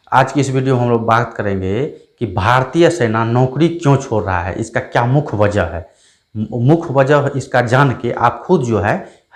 आज की इस वीडियो में हम लोग बात करेंगे कि भारतीय सेना नौकरी क्यों छोड़ रहा है, इसका क्या मुख्य वजह है। मुख्य वजह इसका जान के आप खुद जो है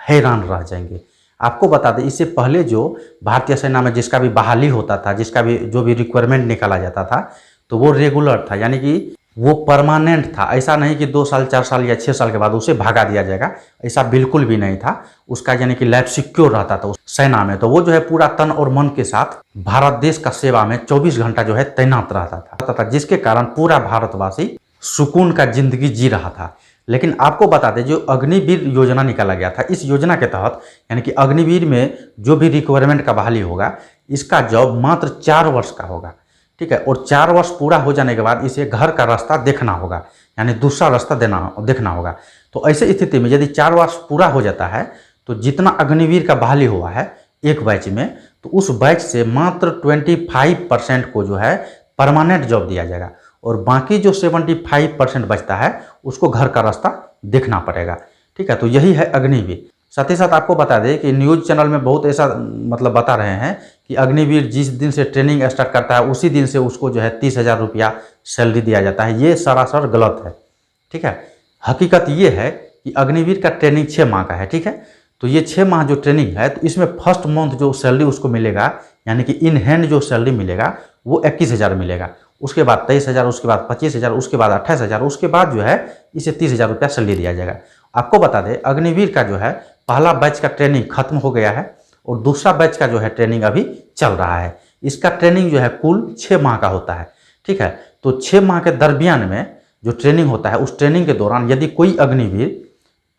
हैरान रह जाएंगे। आपको बता दें, इससे पहले जो भारतीय सेना में जिसका भी बहाली होता था, जिसका भी जो भी रिक्वायरमेंट निकाला जाता था, तो वो रेगुलर था, यानी कि वो परमानेंट था। ऐसा नहीं कि 2 साल 4 साल या 6 साल के बाद उसे भागा दिया जाएगा, ऐसा बिल्कुल भी नहीं था। उसका यानी कि लाइफ सिक्योर रहता था उस सेना में। तो वो जो है पूरा तन और मन के साथ भारत देश का सेवा में 24 घंटा जो है तैनात रहता था, जिसके कारण पूरा भारतवासी सुकून का जिंदगी जी रहा था। लेकिन आपको बता दें, जो अग्निवीर योजना निकाला गया था, इस योजना के तहत यानी कि अग्निवीर में जो भी रिक्वायरमेंट का बहाली होगा, इसका जॉब मात्र 4 वर्ष का होगा, ठीक है। और 4 वर्ष पूरा हो जाने के बाद इसे घर का रास्ता देखना होगा, यानी दूसरा रास्ता देखना होगा। तो ऐसे स्थिति में यदि 4 वर्ष पूरा हो जाता है, तो जितना अग्निवीर का बहाली हुआ है एक बैच में, तो उस बैच से मात्र 25% को जो है परमानेंट जॉब दिया जाएगा, और बाकी जो 75% बचता है उसको घर का रास्ता देखना पड़ेगा, ठीक है। तो यही है अग्निवीर। साथ ही साथ आपको बता दें कि न्यूज़ चैनल में बहुत ऐसा बता रहे हैं कि अग्निवीर जिस दिन से ट्रेनिंग स्टार्ट करता है उसी दिन से उसको जो है 30,000 रुपया सैलरी दिया जाता है। ये सरासर गलत है, ठीक है। हकीकत ये है कि अग्निवीर का ट्रेनिंग 6 माह का है, ठीक है। तो ये 6 माह जो ट्रेनिंग है, तो इसमें फर्स्ट मंथ जो सैलरी उसको मिलेगा, यानी कि इन हैंड जो सैलरी मिलेगा वो 21,000 मिलेगा। उसके बाद 23,000, उसके बाद 25,000, उसके बाद 28,000, उसके बाद जो है इसे 30,000 रुपया सैलरी दिया जाएगा। आपको बता दें, अग्निवीर का जो है पहला बैच का ट्रेनिंग खत्म हो गया है और दूसरा बैच का जो है ट्रेनिंग अभी चल रहा है। इसका ट्रेनिंग जो है कुल 6 माह का होता है, ठीक है। तो 6 माह के दरमियान में जो ट्रेनिंग होता है, उस ट्रेनिंग के दौरान यदि कोई अग्निवीर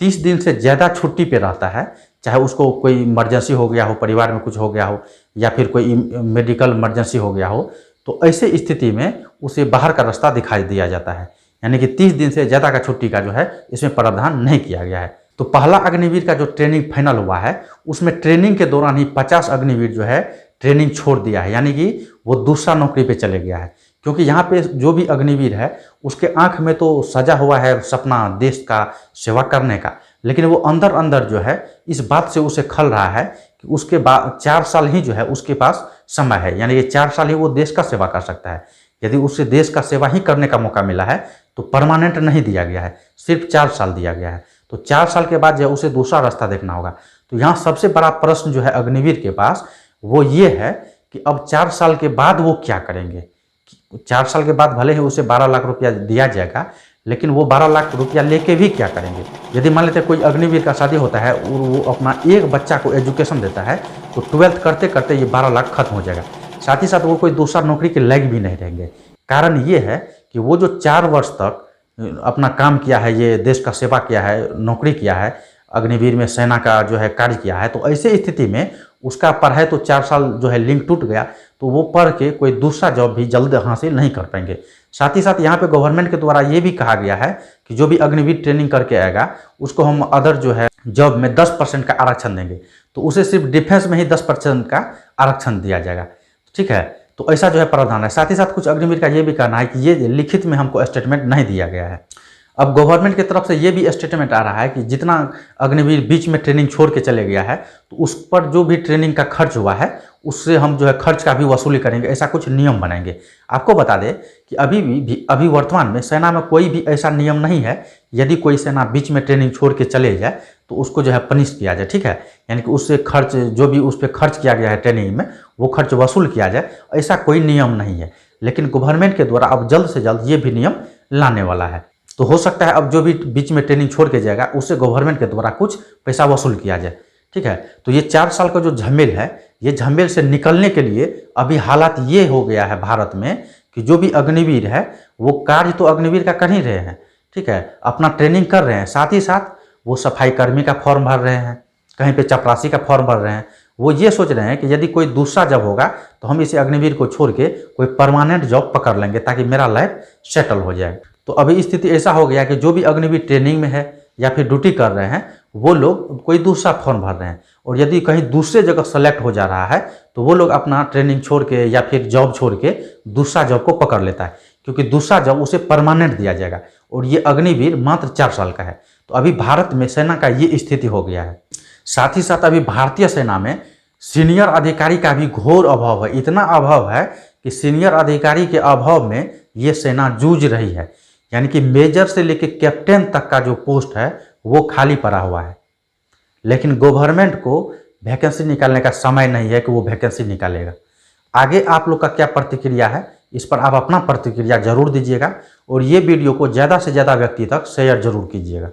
30 दिन से ज़्यादा छुट्टी पे रहता है, चाहे उसको कोई इमरजेंसी हो गया हो, परिवार में कुछ हो गया हो, या फिर कोई मेडिकल इमरजेंसी हो गया हो, तो ऐसे स्थिति में उसे बाहर का रास्ता दिखाई दिया जाता है। यानी कि 30 दिन से ज़्यादा का छुट्टी का जो है इसमें प्रावधान नहीं किया गया है। तो पहला अग्निवीर का जो ट्रेनिंग फाइनल हुआ है, उसमें ट्रेनिंग के दौरान ही 50 अग्निवीर जो है ट्रेनिंग छोड़ दिया है, यानी कि वो दूसरा नौकरी पे चले गया है। क्योंकि यहाँ पे जो भी अग्निवीर है उसके आंख में तो सजा हुआ है सपना देश का सेवा करने का, लेकिन वो अंदर अंदर जो है इस बात से उसे खल रहा है कि उसके बाद 4 साल ही जो है उसके पास समय है, यानी कि 4 साल ही वो देश का सेवा कर सकता है। यदि उसे देश का सेवा ही करने का मौका मिला है तो परमानेंट नहीं दिया गया है, सिर्फ 4 साल दिया गया है। तो 4 साल के बाद जो है उसे दूसरा रास्ता देखना होगा। तो यहाँ सबसे बड़ा प्रश्न जो है अग्निवीर के पास वो ये है कि अब 4 साल के बाद वो क्या करेंगे। 4 साल के बाद भले ही उसे 12 लाख रुपया दिया जाएगा, लेकिन वो 12 लाख रुपया लेके भी क्या करेंगे। यदि मान लेते कोई अग्निवीर का शादी होता है और वो अपना एक बच्चा को एजुकेशन देता है, तो 12th करते करते ये 12 लाख खत्म हो जाएगा। साथ ही साथ वो कोई दूसरा नौकरी के लायक भी नहीं रहेंगे। कारण ये है कि वो जो 4 वर्ष तक अपना काम किया है, ये देश का सेवा किया है, नौकरी किया है, अग्निवीर में सेना का जो है कार्य किया है, तो ऐसे स्थिति में उसका पढ़ाई तो 4 साल जो है लिंक टूट गया, तो वो पढ़ के कोई दूसरा जॉब भी जल्द हासिल नहीं कर पाएंगे। साथ ही साथ यहाँ पे गवर्नमेंट के द्वारा ये भी कहा गया है कि जो भी अग्निवीर ट्रेनिंग करके आएगा उसको हम अदर जो है जॉब में 10% का आरक्षण देंगे, तो उसे सिर्फ डिफेंस में ही 10% का आरक्षण दिया जाएगा, ठीक है। तो ऐसा जो है प्रावधान है। साथ ही साथ कुछ अग्निवीर का ये भी कहना है कि ये लिखित में हमको स्टेटमेंट नहीं दिया गया है। अब गवर्नमेंट की तरफ से ये भी स्टेटमेंट आ रहा है कि जितना अग्निवीर बीच में ट्रेनिंग छोड़ के चले गया है, तो उस पर जो भी ट्रेनिंग का खर्च हुआ है उससे हम जो है खर्च का भी वसूली करेंगे, ऐसा कुछ नियम बनाएंगे। आपको बता दें कि अभी वर्तमान में सेना में कोई भी ऐसा नियम नहीं है, यदि कोई सेना बीच में ट्रेनिंग छोड़ के चले जाए तो उसको जो है पनिश किया जाए, ठीक है। यानी कि उससे खर्च जो भी उस पर खर्च किया गया है ट्रेनिंग में, वो खर्च वसूल किया जाए, ऐसा कोई नियम नहीं है। लेकिन गवर्नमेंट के द्वारा अब जल्द से जल्द ये भी नियम लाने वाला है। तो हो सकता है अब जो भी बीच में ट्रेनिंग छोड़ के जाएगा उससे गवर्नमेंट के द्वारा कुछ पैसा वसूल किया जाए, ठीक है। तो ये 4 साल का जो झमेल है, ये झमेल से निकलने के लिए अभी हालात ये हो गया है भारत में कि जो भी अग्निवीर है वो कार्य तो अग्निवीर का कर ही रहे हैं, ठीक है, अपना ट्रेनिंग कर रहे हैं, साथ ही साथ वो सफाई कर्मी का फॉर्म भर रहे हैं, कहीं पे चपरासी का फॉर्म भर रहे हैं। वो ये सोच रहे हैं कि यदि कोई दूसरा जॉब होगा तो हम इसे अग्निवीर को छोड़ के कोई परमानेंट जॉब पकड़ लेंगे ताकि मेरा लाइफ सेटल हो जाए। तो अभी स्थिति ऐसा हो गया कि जो भी अग्निवीर ट्रेनिंग में है या फिर ड्यूटी कर रहे हैं, वो लोग कोई दूसरा फॉर्म भर रहे हैं, और यदि कहीं दूसरे जगह सेलेक्ट हो जा रहा है तो वो लोग अपना ट्रेनिंग छोड़ के या फिर जॉब छोड़ के दूसरा जॉब को पकड़ लेता है, क्योंकि दूसरा जॉब उसे परमानेंट दिया जाएगा, और ये अग्निवीर मात्र 4 साल का है। तो अभी भारत में सेना का ये स्थिति हो गया है। साथ ही साथ अभी भारतीय सेना में सीनियर अधिकारी का भी घोर अभाव है, इतना अभाव है कि सीनियर अधिकारी के अभाव में ये सेना जूझ रही है। यानी कि मेजर से लेकर कैप्टन तक का जो पोस्ट है वो खाली पड़ा हुआ है, लेकिन गवर्नमेंट को वैकेंसी निकालने का समय नहीं है कि वो वैकेंसी निकालेगा। आगे आप लोग का क्या प्रतिक्रिया है, इस पर आप अपना प्रतिक्रिया जरूर दीजिएगा और ये वीडियो को ज़्यादा से ज़्यादा व्यक्ति तक शेयर जरूर कीजिएगा।